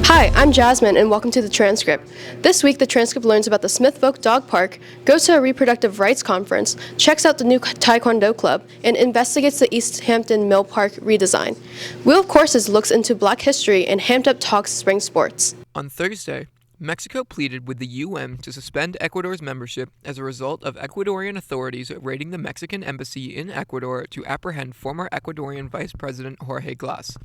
Hi, I'm Jasmine, and welcome to the Transcript. This week, the Transcript learns about the Smith Folk Dog Park, goes to a reproductive rights conference, checks out the new Taekwondo club, and investigates the East Hampton Mill Park redesign. Wheel of Courses looks into Black history, and Hamped Up talks spring sports. On Thursday, Mexico pleaded with the UN to suspend Ecuador's membership as a result of Ecuadorian authorities raiding the Mexican embassy in Ecuador to apprehend former Ecuadorian Vice President Jorge Glass.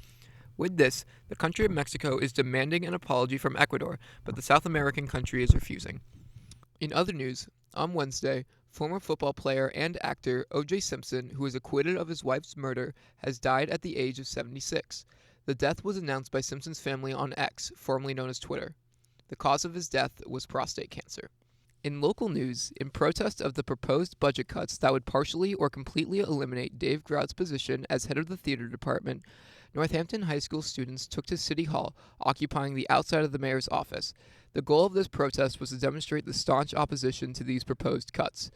With this, the country of Mexico is demanding an apology from Ecuador, but the South American country is refusing. In other news, on Wednesday, former football player and actor O.J. Simpson, who was acquitted of his wife's murder, has died at the age of 76. The death was announced by Simpson's family on X, formerly known as Twitter. The cause of his death was prostate cancer. In local news, in protest of the proposed budget cuts that would partially or completely eliminate Dave Grout's position as head of the theater department, Northampton High School students took to City Hall, occupying the outside of the mayor's office. The goal of this protest was to demonstrate the staunch opposition to these proposed cuts.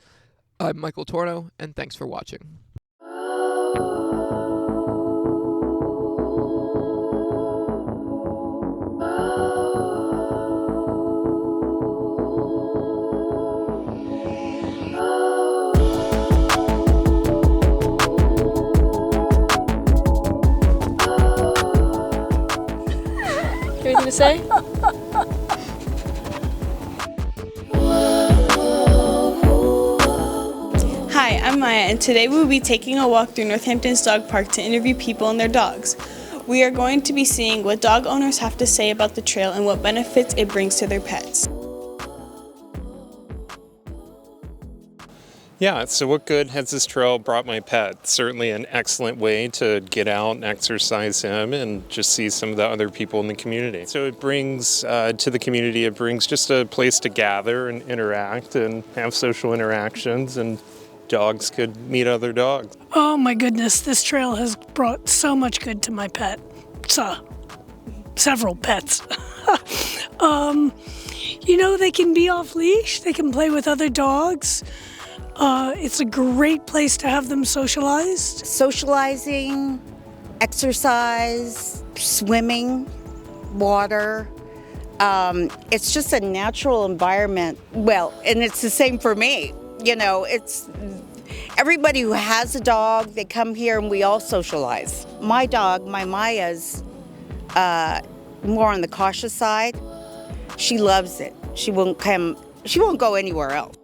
I'm Michael Torno, and thanks for watching. Anything to say? Hi, I'm Maya, and today we'll be taking a walk through Northampton's dog park to interview people and their dogs. We are going to be seeing what dog owners have to say about the trail and what benefits it brings to their pets. Yeah, so what good has this trail brought my pet? Certainly an excellent way to get out and exercise him and just see some of the other people in the community. So it brings to the community, it brings just a place to gather and interact and have social interactions, and dogs could meet other dogs. Oh my goodness, this trail has brought so much good to my pet. Several pets. They can be off leash, they can play with other dogs. It's a great place to have them socialized. Socializing, exercise, swimming, water. It's just a natural environment. Well, and it's the same for me. It's everybody who has a dog, they come here and we all socialize. My dog, my Maya's more on the cautious side. She loves it. She won't go anywhere else.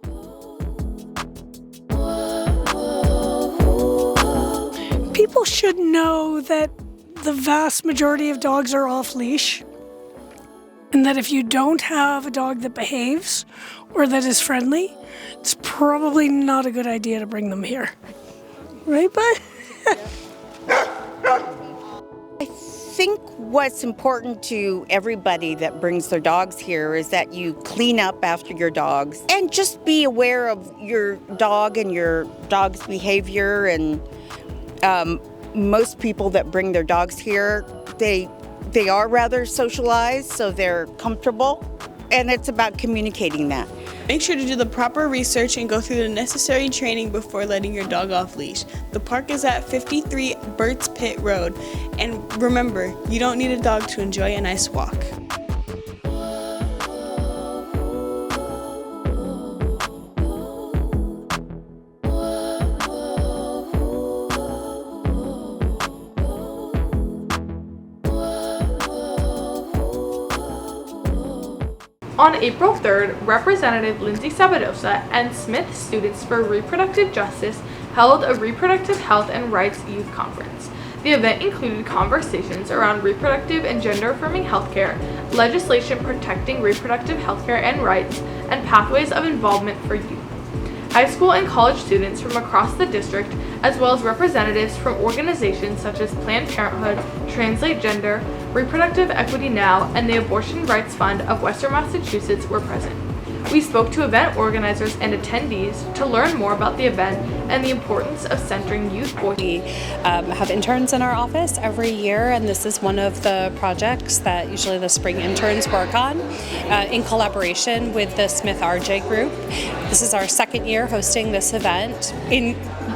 People should know that the vast majority of dogs are off leash, and that if you don't have a dog that behaves or that is friendly, it's probably not a good idea to bring them here. Right, bud? I think what's important to everybody that brings their dogs here is that you clean up after your dogs and just be aware of your dog and your dog's behavior. And most people that bring their dogs here, they are rather socialized, so they're comfortable, and it's about communicating that. Make sure to do the proper research and go through the necessary training before letting your dog off leash. The park is at 53 Burt's Pit Road, and remember, you don't need a dog to enjoy a nice walk. On April 3rd, Representative Lindsay Sabadosa and Smith Students for Reproductive Justice held a Reproductive Health and Rights Youth Conference. The event included conversations around reproductive and gender-affirming healthcare, legislation protecting reproductive healthcare and rights, and pathways of involvement for youth. High school and college students from across the district, as well as representatives from organizations such as Planned Parenthood, Translate Gender, Reproductive Equity Now, and the Abortion Rights Fund of Western Massachusetts were present. We spoke to event organizers and attendees to learn more about the event and the importance of centering youth voices. We have interns in our office every year, and this is one of the projects that usually the spring interns work on in collaboration with the Smith RJ group. This is our second year hosting this event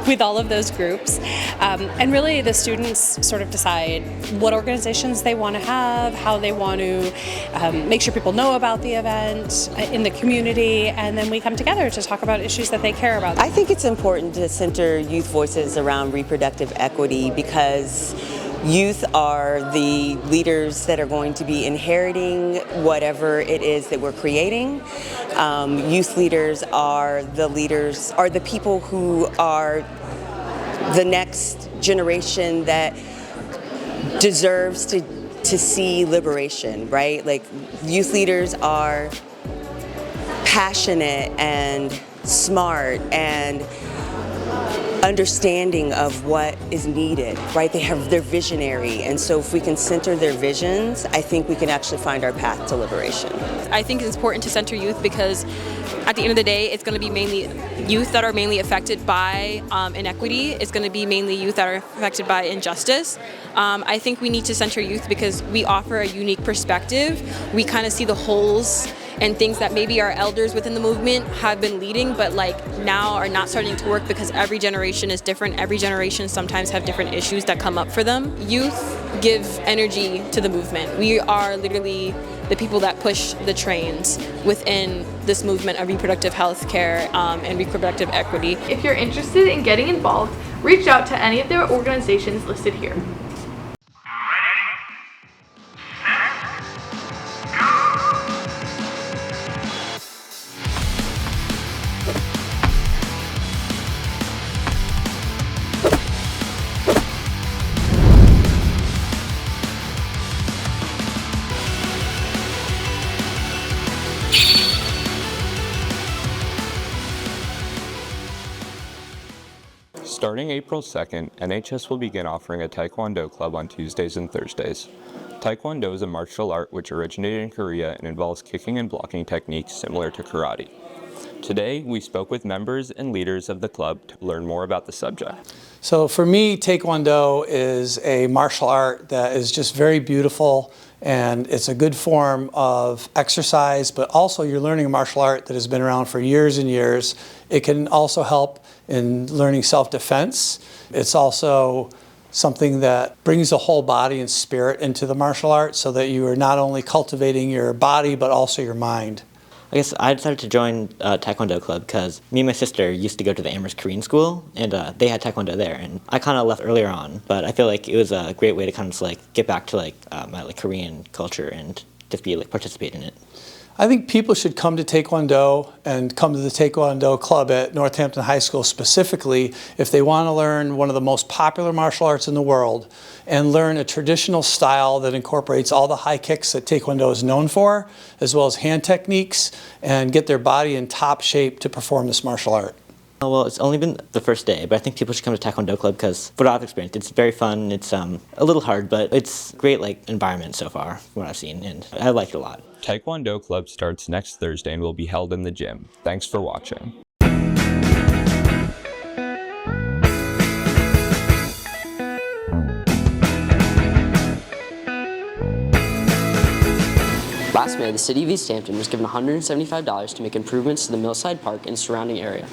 with all of those groups, and really the students sort of decide what organizations they want to have, how they want to make sure people know about the event in the community, and then we come together to talk about issues that they care about. I think it's important to center youth voices around reproductive equity because youth are the leaders that are going to be inheriting whatever it is that we're creating. Youth leaders are the people who are the next generation that deserves to see liberation, right? Like, youth leaders are passionate and smart and understanding of what is needed, right? They're visionary, and so if we can center their visions, I think we can actually find our path to liberation. I think it's important to center youth because at the end of the day, it's going to be mainly youth that are mainly affected by inequity. It's going to be mainly youth that are affected by injustice. I think we need to center youth because we offer a unique perspective. We kind of see the holes and things that maybe our elders within the movement have been leading, but like now are not starting to work because every generation is different. Every generation sometimes have different issues that come up for them. Youth give energy to the movement. We are literally the people that push the trains within this movement of reproductive health care and reproductive equity. If you're interested in getting involved, reach out to any of the organizations listed here. Starting April 2nd, NHS will begin offering a Taekwondo club on Tuesdays and Thursdays. Taekwondo is a martial art which originated in Korea and involves kicking and blocking techniques similar to karate. Today, we spoke with members and leaders of the club to learn more about the subject. So for me, Taekwondo is a martial art that is just very beautiful, and it's a good form of exercise, but also you're learning a martial art that has been around for years and years. It can also help in learning self-defense. It's also something that brings the whole body and spirit into the martial art so that you are not only cultivating your body, but also your mind. I guess I decided to join Taekwondo club because me and my sister used to go to the Amherst Korean School, and they had Taekwondo there, and I kind of left earlier on, but I feel like it was a great way to kind of like get back to my Korean culture and just be participate in it. I think people should come to Taekwondo and come to the Taekwondo club at Northampton High School specifically if they want to learn one of the most popular martial arts in the world and learn a traditional style that incorporates all the high kicks that Taekwondo is known for, as well as hand techniques, and get their body in top shape to perform this martial art. Well, it's only been the first day, but I think people should come to Taekwondo club because what I've experienced, it's very fun. It's a little hard, but it's a great environment so far from what I've seen, and I like it a lot. Taekwondo club starts next Thursday and will be held in the gym. Thanks for watching. Last May, the City of East Hampton was given $175 to make improvements to the Millside Park and surrounding area.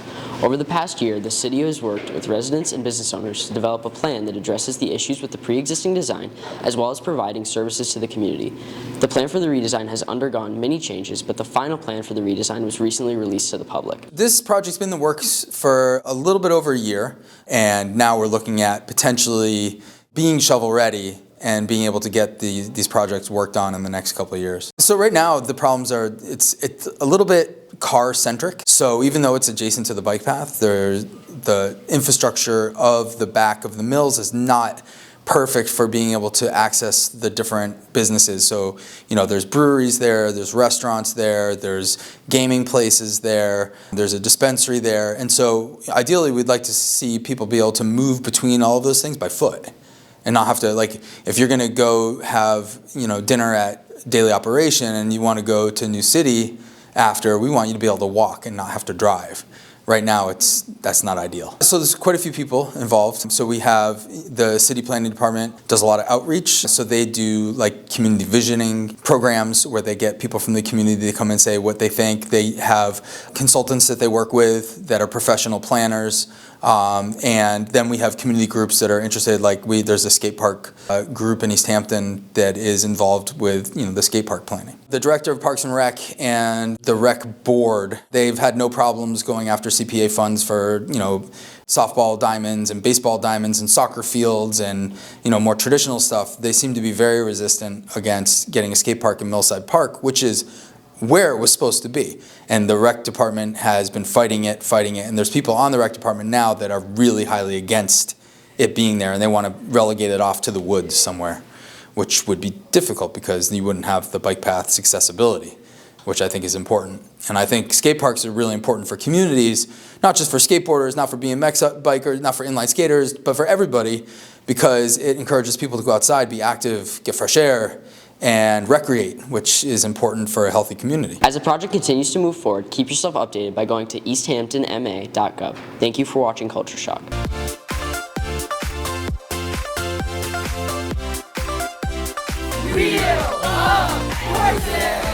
Over the past year, the city has worked with residents and business owners to develop a plan that addresses the issues with the pre-existing design, as well as providing services to the community. The plan for the redesign has undergone many changes, but the final plan for the redesign was recently released to the public. This project's been in the works for a little bit over a year, and now we're looking at potentially being shovel-ready and being able to get these projects worked on in the next couple of years. So right now the problems are, it's a little bit car-centric. So even though it's adjacent to the bike path, the infrastructure of the back of the mills is not perfect for being able to access the different businesses. So, there's breweries there, there's restaurants there, there's gaming places there, there's a dispensary there. And so ideally we'd like to see people be able to move between all of those things by foot. And not have to, if you're going to go have, dinner at Daily Operation and you want to go to New City after. We want you to be able to walk and not have to drive. Right now, that's not ideal. So there's quite a few people involved. So we have the city planning department does a lot of outreach. So they do like community visioning programs where they get people from the community to come and say what they think. They have consultants that they work with that are professional planners. And then we have community groups that are interested, like there's a skate park group in East Hampton that is involved with the skate park planning. The director of Parks and Rec and the rec board, they've had no problems going after CPA funds for softball diamonds and baseball diamonds and soccer fields and more traditional stuff. They seem to be very resistant against getting a skate park in Millside Park, which is where it was supposed to be. And the rec department has been fighting it, and there's people on the rec department now that are really highly against it being there, and they want to relegate it off to the woods somewhere, which would be difficult because you wouldn't have the bike path's accessibility, which I think is important. And I think skate parks are really important for communities, not just for skateboarders, not for BMX bikers, not for inline skaters, but for everybody, because it encourages people to go outside, be active, get fresh air, and recreate, which is important for a healthy community. As the project continues to move forward, keep yourself updated by going to easthamptonma.gov. Thank you for watching Culture Shock. Wheel of Horses!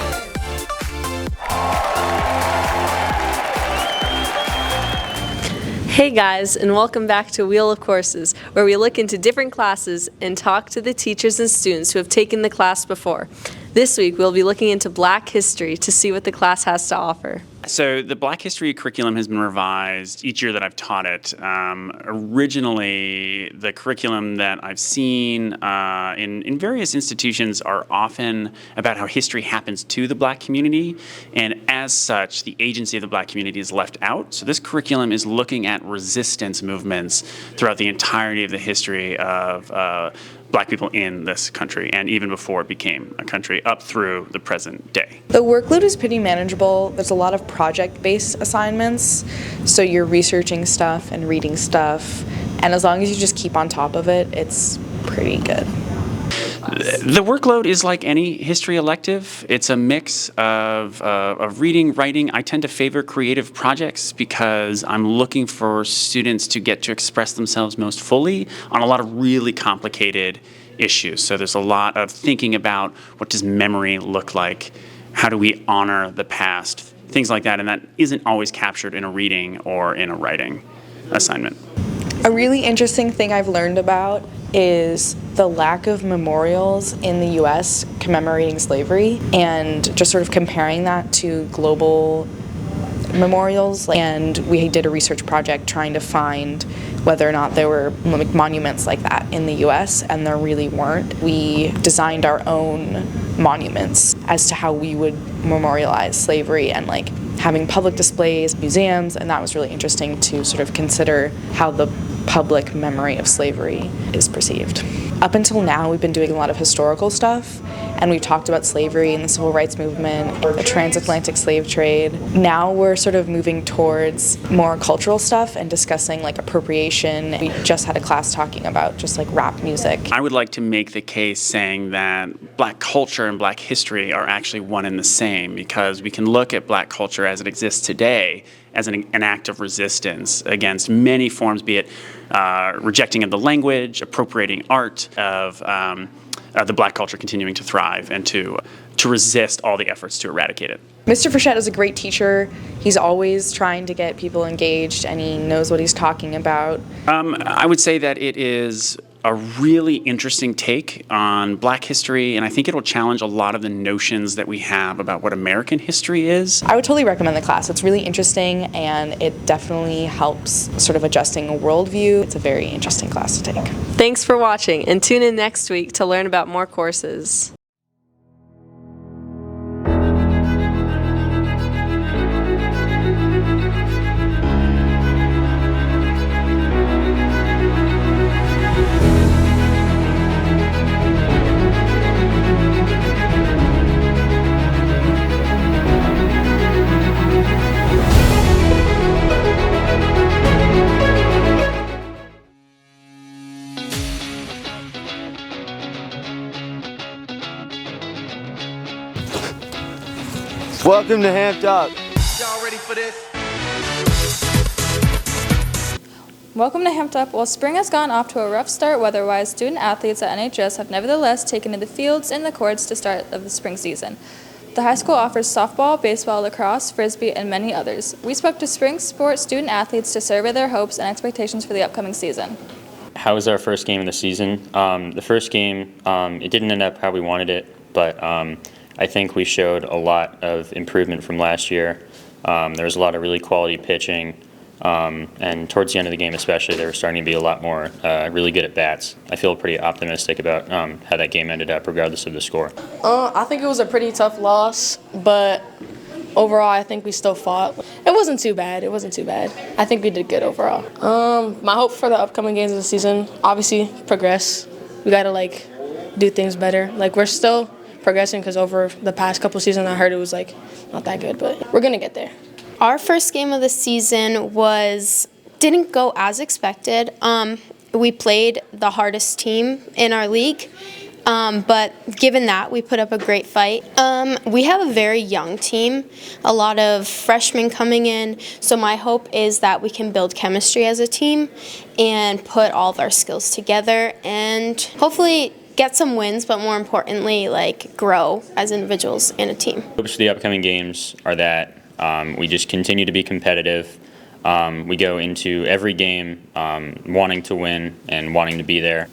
Hey guys, and welcome back to Wheel of Courses, where we look into different classes and talk to the teachers and students who have taken the class before. This week, we'll be looking into Black history to see what the class has to offer. So the Black history curriculum has been revised each year that I've taught it. Originally, the curriculum that I've seen in various institutions are often about how history happens to the Black community, and as such, the agency of the Black community is left out. So this curriculum is looking at resistance movements throughout the entirety of the history of Black people in this country, and even before it became a country, up through the present day. The workload is pretty manageable. There's a lot of project-based assignments, so you're researching stuff and reading stuff, and as long as you just keep on top of it, it's pretty good. The workload is like any history elective. It's a mix of reading, writing. I tend to favor creative projects because I'm looking for students to get to express themselves most fully on a lot of really complicated issues. So there's a lot of thinking about what does memory look like? How do we honor the past? Things like that, and that isn't always captured in a reading or in a writing assignment. A really interesting thing I've learned about is the lack of memorials in the U.S. commemorating slavery, and just sort of comparing that to global memorials. And we did a research project trying to find whether or not there were monuments like that in the U.S., and there really weren't. We designed our own monuments as to how we would memorialize slavery, and like having public displays, museums, and that was really interesting to sort of consider how the public memory of slavery is perceived. Up until now, we've been doing a lot of historical stuff, and we've talked about slavery and the civil rights movement, the transatlantic slave trade. Now we're sort of moving towards more cultural stuff and discussing like appropriation. We just had a class talking about just like rap music. I would like to make the case saying that Black culture and Black history are actually one and the same, because we can look at Black culture as it exists today as an act of resistance against many forms, be it rejecting of the language, appropriating art, of the Black culture continuing to thrive, and to resist all the efforts to eradicate it. Mr. Frechette is a great teacher. He's always trying to get people engaged, and he knows what he's talking about. I would say that it is a really interesting take on Black history, and I think it'll challenge a lot of the notions that we have about what American history is. I would totally recommend the class. It's really interesting, and it definitely helps sort of adjusting a worldview. It's a very interesting class to take. Thanks for watching, and tune in next week to learn about more courses. Welcome to Hamped Up. Y'all ready for this? Welcome to Hamped Up. While spring has gone off to a rough start weather-wise, student athletes at NHS have nevertheless taken to the fields and the courts to start of the spring season. The high school offers softball, baseball, lacrosse, frisbee, and many others. We spoke to spring sports student athletes to survey their hopes and expectations for the upcoming season. How was our first game of the season? The first game, it didn't end up how we wanted it, but I think we showed a lot of improvement from last year. There was a lot of really quality pitching, and towards the end of the game especially, there was starting to be a lot more really good at bats. I feel pretty optimistic about how that game ended up, regardless of the score. I think it was a pretty tough loss, but overall I think we still fought. It wasn't too bad. I think we did good overall. My hope for the upcoming games of the season, obviously progress. We gotta do things better. We're still progressing because over the past couple seasons I heard it was not that good, but we're gonna get there. Our first game of the season didn't go as expected. We played the hardest team in our league, but given that, we put up a great fight. We have a very young team, a lot of freshmen coming in, so my hope is that we can build chemistry as a team and put all of our skills together and hopefully get some wins, but more importantly, grow as individuals and a team. Hopes for the upcoming games are that we just continue to be competitive. We go into every game wanting to win and wanting to be there.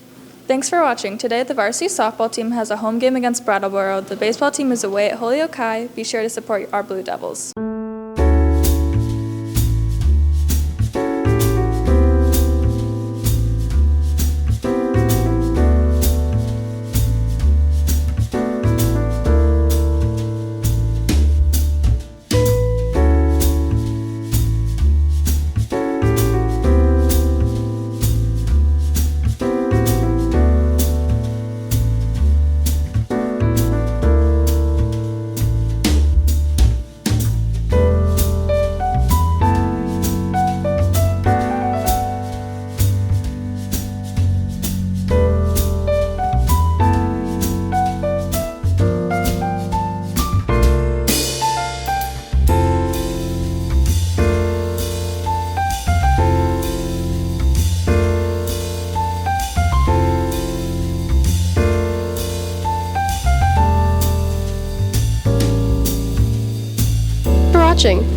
Thanks for watching. Today, the varsity softball team has a home game against Brattleboro. The baseball team is away at Holyoke High. Be sure to support our Blue Devils.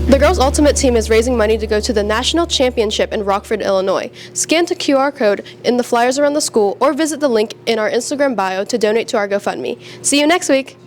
The girls' ultimate team is raising money to go to the national championship in Rockford, Illinois. Scan the QR code in the flyers around the school or visit the link in our Instagram bio to donate to our GoFundMe. See you next week.